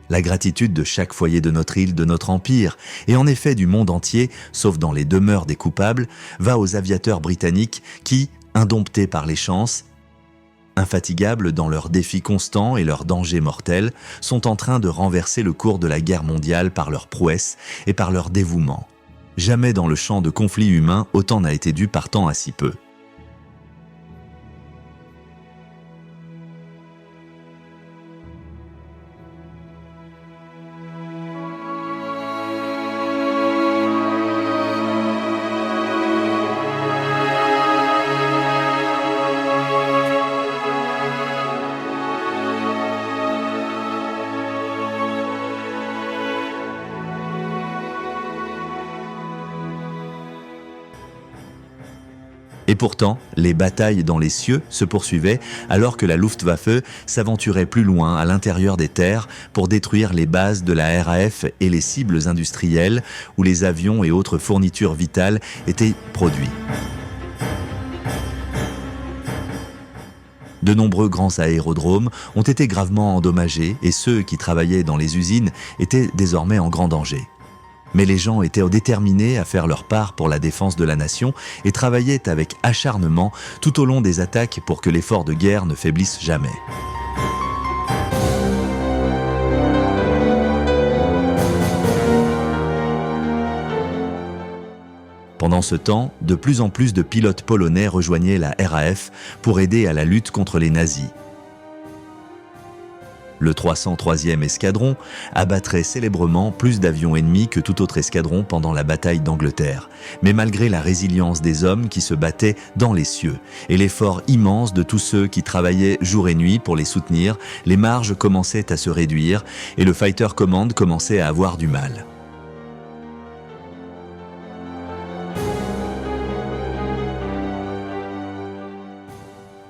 La gratitude de chaque foyer de notre île, de notre empire, et en effet du monde entier, sauf dans les demeures des coupables, va aux aviateurs britanniques qui, indomptés par les chances, infatigables dans leurs défis constants et leurs dangers mortels, sont en train de renverser le cours de la guerre mondiale par leur prouesse et par leur dévouement. Jamais dans le champ de conflits humains autant n'a été dû par tant à si peu. Et pourtant, les batailles dans les cieux se poursuivaient alors que la Luftwaffe s'aventurait plus loin à l'intérieur des terres pour détruire les bases de la RAF et les cibles industrielles où les avions et autres fournitures vitales étaient produits. De nombreux grands aérodromes ont été gravement endommagés et ceux qui travaillaient dans les usines étaient désormais en grand danger. Mais les gens étaient déterminés à faire leur part pour la défense de la nation et travaillaient avec acharnement tout au long des attaques pour que l'effort de guerre ne faiblisse jamais. Pendant ce temps, de plus en plus de pilotes polonais rejoignaient la RAF pour aider à la lutte contre les nazis. Le 303e escadron abattrait célèbrement plus d'avions ennemis que tout autre escadron pendant la bataille d'Angleterre. Mais malgré la résilience des hommes qui se battaient dans les cieux et l'effort immense de tous ceux qui travaillaient jour et nuit pour les soutenir, les marges commençaient à se réduire et le Fighter Command commençait à avoir du mal.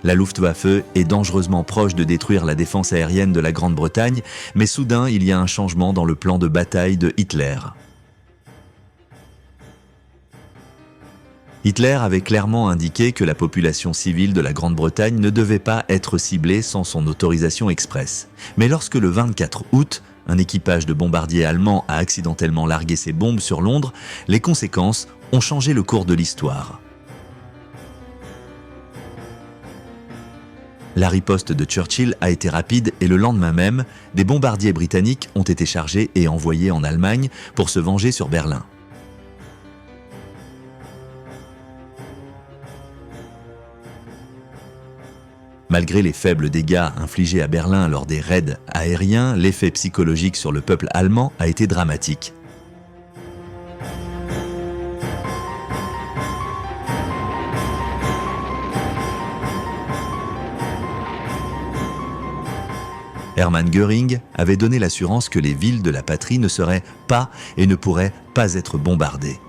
La Luftwaffe est dangereusement proche de détruire la défense aérienne de la Grande-Bretagne, mais soudain il y a un changement dans le plan de bataille de Hitler. Hitler avait clairement indiqué que la population civile de la Grande-Bretagne ne devait pas être ciblée sans son autorisation expresse. Mais lorsque le 24 août, un équipage de bombardiers allemands a accidentellement largué ses bombes sur Londres, les conséquences ont changé le cours de l'histoire. La riposte de Churchill a été rapide et le lendemain même, des bombardiers britanniques ont été chargés et envoyés en Allemagne pour se venger sur Berlin. Malgré les faibles dégâts infligés à Berlin lors des raids aériens, l'effet psychologique sur le peuple allemand a été dramatique. Hermann Göring avait donné l'assurance que les villes de la patrie ne seraient pas et ne pourraient pas être bombardées.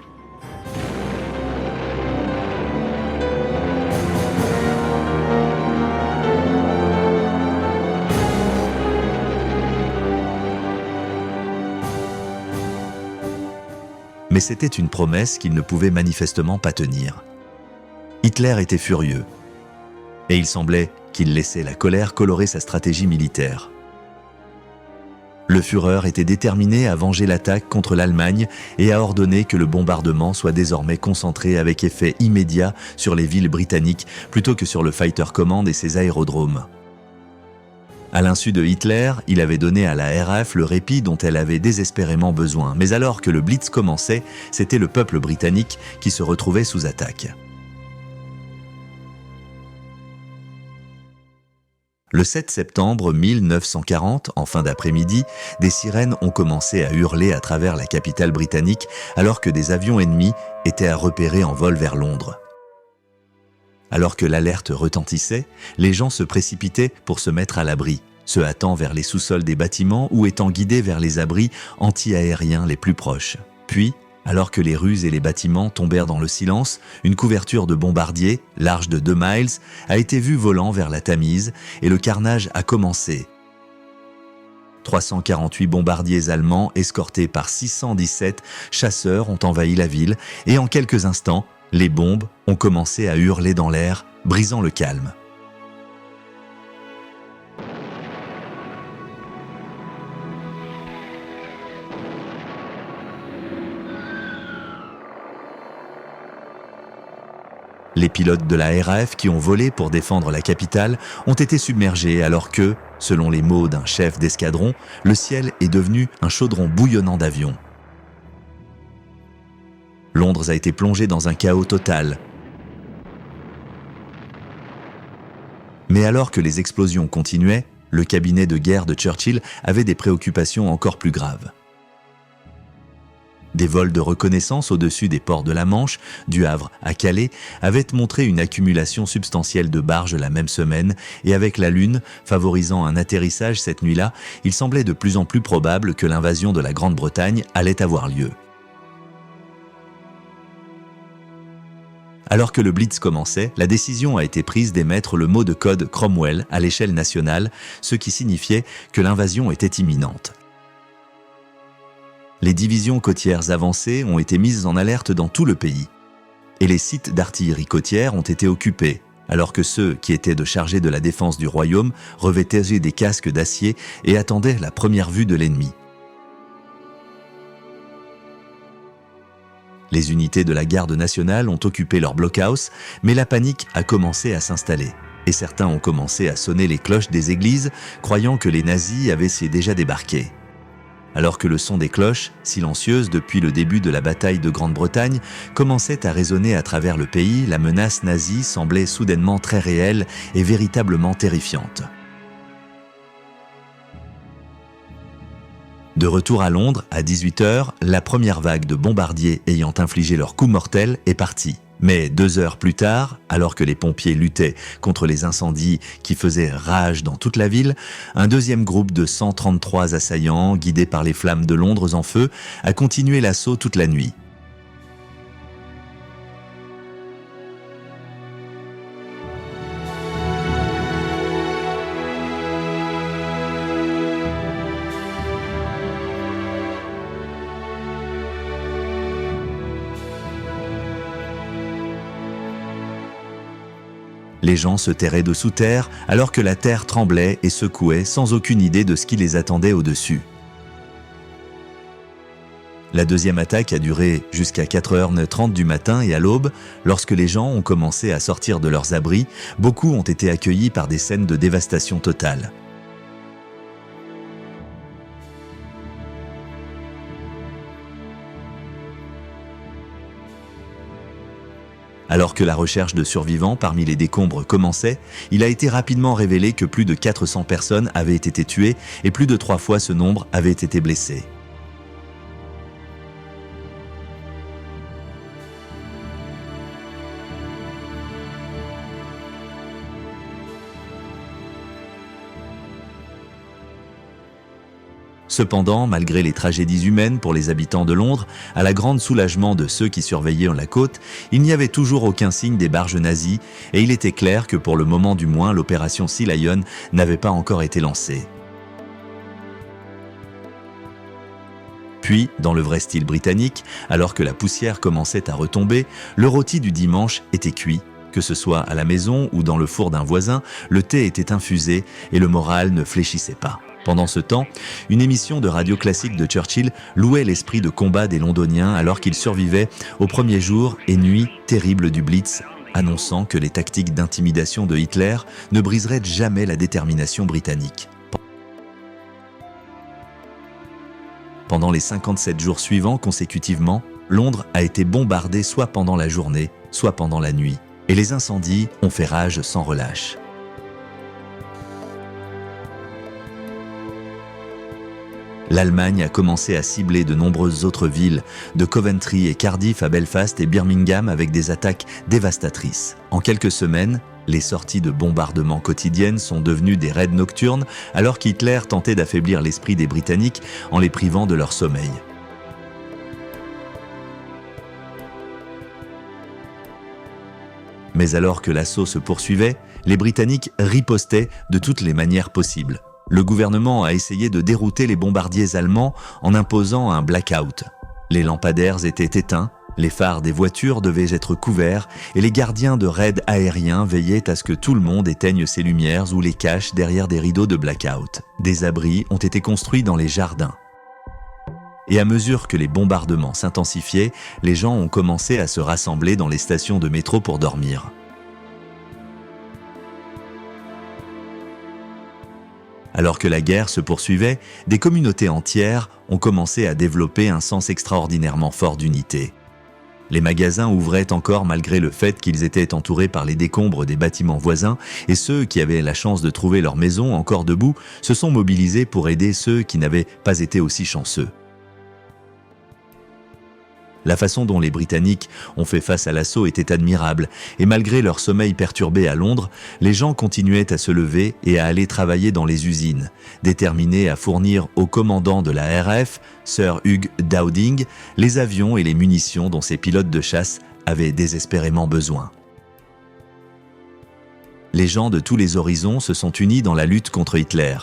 Mais c'était une promesse qu'il ne pouvait manifestement pas tenir. Hitler était furieux, et il semblait qu'il laissait la colère colorer sa stratégie militaire. Le Führer était déterminé à venger l'attaque contre l'Allemagne et à ordonner que le bombardement soit désormais concentré avec effet immédiat sur les villes britanniques plutôt que sur le Fighter Command et ses aérodromes. À l'insu de Hitler, il avait donné à la RAF le répit dont elle avait désespérément besoin. Mais alors que le Blitz commençait, c'était le peuple britannique qui se retrouvait sous attaque. Le 7 septembre 1940, en fin d'après-midi, des sirènes ont commencé à hurler à travers la capitale britannique alors que des avions ennemis étaient à repérer en vol vers Londres. Alors que l'alerte retentissait, les gens se précipitaient pour se mettre à l'abri, se hâtant vers les sous-sols des bâtiments ou étant guidés vers les abris anti-aériens les plus proches. Puis, alors que les rues et les bâtiments tombèrent dans le silence, une couverture de bombardiers, large de 2 miles, a été vue volant vers la Tamise et le carnage a commencé. 348 bombardiers allemands escortés par 617 chasseurs ont envahi la ville et en quelques instants, les bombes ont commencé à hurler dans l'air, brisant le calme. Les pilotes de la RAF qui ont volé pour défendre la capitale ont été submergés alors que, selon les mots d'un chef d'escadron, le ciel est devenu un chaudron bouillonnant d'avions. Londres a été plongé dans un chaos total. Mais alors que les explosions continuaient, le cabinet de guerre de Churchill avait des préoccupations encore plus graves. Des vols de reconnaissance au-dessus des ports de la Manche, du Havre à Calais, avaient montré une accumulation substantielle de barges la même semaine, et avec la Lune favorisant un atterrissage cette nuit-là, il semblait de plus en plus probable que l'invasion de la Grande-Bretagne allait avoir lieu. Alors que le Blitz commençait, la décision a été prise d'émettre le mot de code Cromwell à l'échelle nationale, ce qui signifiait que l'invasion était imminente. Les divisions côtières avancées ont été mises en alerte dans tout le pays, et les sites d'artillerie côtière ont été occupés, alors que ceux qui étaient chargés de la défense du royaume revêtaient des casques d'acier et attendaient la première vue de l'ennemi. Les unités de la garde nationale ont occupé leur blockhouse, mais la panique a commencé à s'installer. Et certains ont commencé à sonner les cloches des églises, croyant que les nazis avaient déjà débarqué. Alors que le son des cloches, silencieuses depuis le début de la bataille de Grande-Bretagne, commençait à résonner à travers le pays, la menace nazie semblait soudainement très réelle et véritablement terrifiante. De retour à Londres, à 18h, la première vague de bombardiers ayant infligé leur coup mortel est partie. Mais 2 heures plus tard, alors que les pompiers luttaient contre les incendies qui faisaient rage dans toute la ville, un deuxième groupe de 133 assaillants, guidés par les flammes de Londres en feu, a continué l'assaut toute la nuit. Les gens se terraient de sous terre alors que la terre tremblait et secouait sans aucune idée de ce qui les attendait au-dessus. La deuxième attaque a duré jusqu'à 4h30 du matin et à l'aube, lorsque les gens ont commencé à sortir de leurs abris, beaucoup ont été accueillis par des scènes de dévastation totale. Alors que la recherche de survivants parmi les décombres commençait, il a été rapidement révélé que plus de 400 personnes avaient été tuées et plus de 3 fois ce nombre avait été blessé. Cependant, malgré les tragédies humaines pour les habitants de Londres, à la grande soulagement de ceux qui surveillaient la côte, il n'y avait toujours aucun signe des barges nazies et il était clair que pour le moment du moins, l'opération Sea Lion n'avait pas encore été lancée. Puis, dans le vrai style britannique, alors que la poussière commençait à retomber, le rôti du dimanche était cuit. Que ce soit à la maison ou dans le four d'un voisin, le thé était infusé et le moral ne fléchissait pas. Pendant ce temps, une émission de radio classique de Churchill louait l'esprit de combat des Londoniens alors qu'ils survivaient aux premiers jours et nuits terribles du Blitz, annonçant que les tactiques d'intimidation de Hitler ne briseraient jamais la détermination britannique. Pendant les 57 jours suivants consécutivement, Londres a été bombardée soit pendant la journée, soit pendant la nuit, et les incendies ont fait rage sans relâche. L'Allemagne a commencé à cibler de nombreuses autres villes, de Coventry et Cardiff à Belfast et Birmingham avec des attaques dévastatrices. En quelques semaines, les sorties de bombardements quotidiennes sont devenues des raids nocturnes alors qu'Hitler tentait d'affaiblir l'esprit des Britanniques en les privant de leur sommeil. Mais alors que l'assaut se poursuivait, les Britanniques ripostaient de toutes les manières possibles. Le gouvernement a essayé de dérouter les bombardiers allemands en imposant un blackout. Les lampadaires étaient éteints, les phares des voitures devaient être couverts et les gardiens de raids aériens veillaient à ce que tout le monde éteigne ses lumières ou les cache derrière des rideaux de blackout. Des abris ont été construits dans les jardins. Et à mesure que les bombardements s'intensifiaient, les gens ont commencé à se rassembler dans les stations de métro pour dormir. Alors que la guerre se poursuivait, des communautés entières ont commencé à développer un sens extraordinairement fort d'unité. Les magasins ouvraient encore malgré le fait qu'ils étaient entourés par les décombres des bâtiments voisins et ceux qui avaient la chance de trouver leur maison encore debout se sont mobilisés pour aider ceux qui n'avaient pas été aussi chanceux. La façon dont les Britanniques ont fait face à l'assaut était admirable, et malgré leur sommeil perturbé à Londres, les gens continuaient à se lever et à aller travailler dans les usines, déterminés à fournir au commandant de la RAF, Sir Hugh Dowding, les avions et les munitions dont ses pilotes de chasse avaient désespérément besoin. Les gens de tous les horizons se sont unis dans la lutte contre Hitler.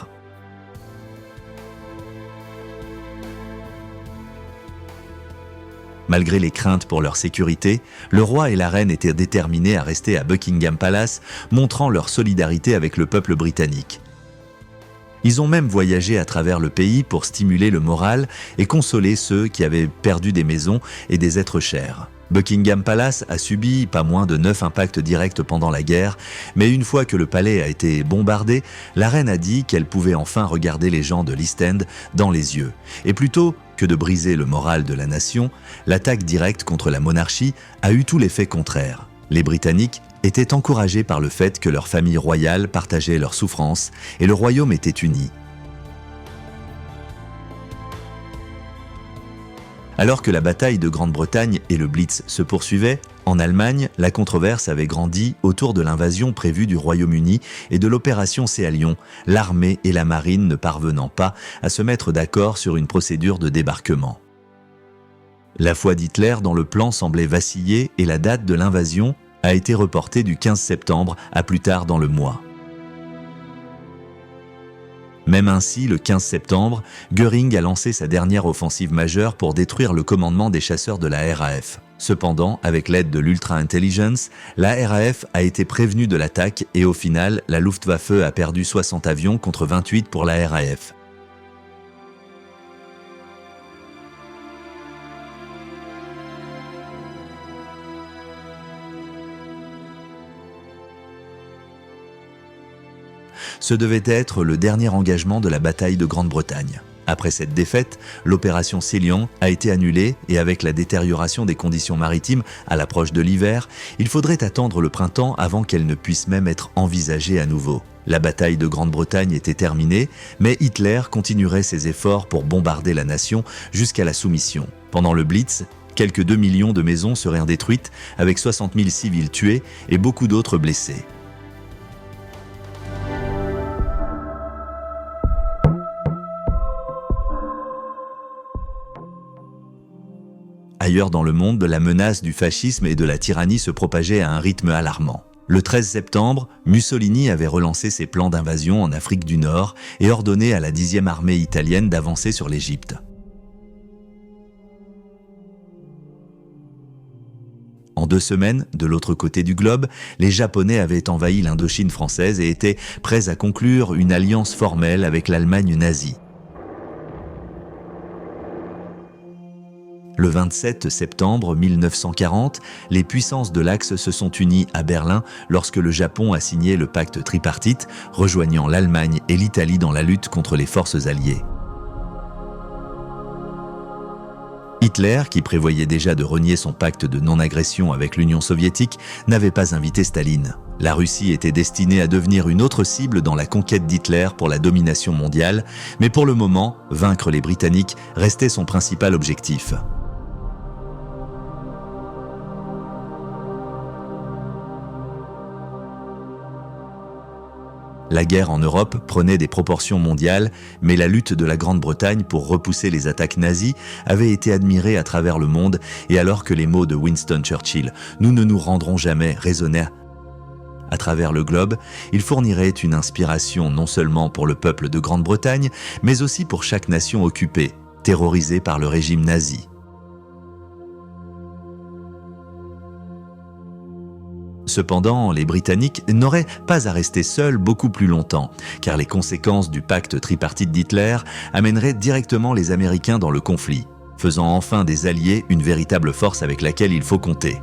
Malgré les craintes pour leur sécurité, le roi et la reine étaient déterminés à rester à Buckingham Palace, montrant leur solidarité avec le peuple britannique. Ils ont même voyagé à travers le pays pour stimuler le moral et consoler ceux qui avaient perdu des maisons et des êtres chers. Buckingham Palace a subi pas moins de 9 impacts directs pendant la guerre, mais une fois que le palais a été bombardé, la reine a dit qu'elle pouvait enfin regarder les gens de l'East End dans les yeux. Et plutôt que de briser le moral de la nation, l'attaque directe contre la monarchie a eu tout l'effet contraire. Les Britanniques étaient encouragés par le fait que leur famille royale partageait leurs souffrances et le royaume était uni. Alors que la bataille de Grande-Bretagne et le Blitz se poursuivaient, en Allemagne, la controverse avait grandi autour de l'invasion prévue du Royaume-Uni et de l'opération Céalion, l'armée et la marine ne parvenant pas à se mettre d'accord sur une procédure de débarquement. La foi d'Hitler dans le plan semblait vaciller et la date de l'invasion a été reportée du 15 septembre à plus tard dans le mois. Même ainsi, le 15 septembre, Göring a lancé sa dernière offensive majeure pour détruire le commandement des chasseurs de la RAF. Cependant, avec l'aide de l'Ultra-Intelligence, la RAF a été prévenue de l'attaque et au final, la Luftwaffe a perdu 60 avions contre 28 pour la RAF. Ce devait être le dernier engagement de la bataille de Grande-Bretagne. Après cette défaite, l'opération Céalion a été annulée et avec la détérioration des conditions maritimes à l'approche de l'hiver, il faudrait attendre le printemps avant qu'elle ne puisse même être envisagée à nouveau. La bataille de Grande-Bretagne était terminée, mais Hitler continuerait ses efforts pour bombarder la nation jusqu'à la soumission. Pendant le Blitz, quelques 2 millions de maisons seraient détruites avec 60 000 civils tués et beaucoup d'autres blessés. Ailleurs dans le monde, la menace du fascisme et de la tyrannie se propageait à un rythme alarmant. Le 13 septembre, Mussolini avait relancé ses plans d'invasion en Afrique du Nord et ordonné à la 10e armée italienne d'avancer sur l'Égypte. En 2 semaines, de l'autre côté du globe, les Japonais avaient envahi l'Indochine française et étaient prêts à conclure une alliance formelle avec l'Allemagne nazie. Le 27 septembre 1940, les puissances de l'Axe se sont unies à Berlin lorsque le Japon a signé le pacte tripartite, rejoignant l'Allemagne et l'Italie dans la lutte contre les forces alliées. Hitler, qui prévoyait déjà de renier son pacte de non-agression avec l'Union soviétique, n'avait pas invité Staline. La Russie était destinée à devenir une autre cible dans la conquête d'Hitler pour la domination mondiale, mais pour le moment, vaincre les Britanniques restait son principal objectif. La guerre en Europe prenait des proportions mondiales, mais la lutte de la Grande-Bretagne pour repousser les attaques nazies avait été admirée à travers le monde, et alors que les mots de Winston Churchill « Nous ne nous rendrons jamais » résonnaient à travers le globe, il fournirait une inspiration non seulement pour le peuple de Grande-Bretagne, mais aussi pour chaque nation occupée, terrorisée par le régime nazi. Cependant, les Britanniques n'auraient pas à rester seuls beaucoup plus longtemps, car les conséquences du pacte tripartite d'Hitler amèneraient directement les Américains dans le conflit, faisant enfin des alliés une véritable force avec laquelle il faut compter.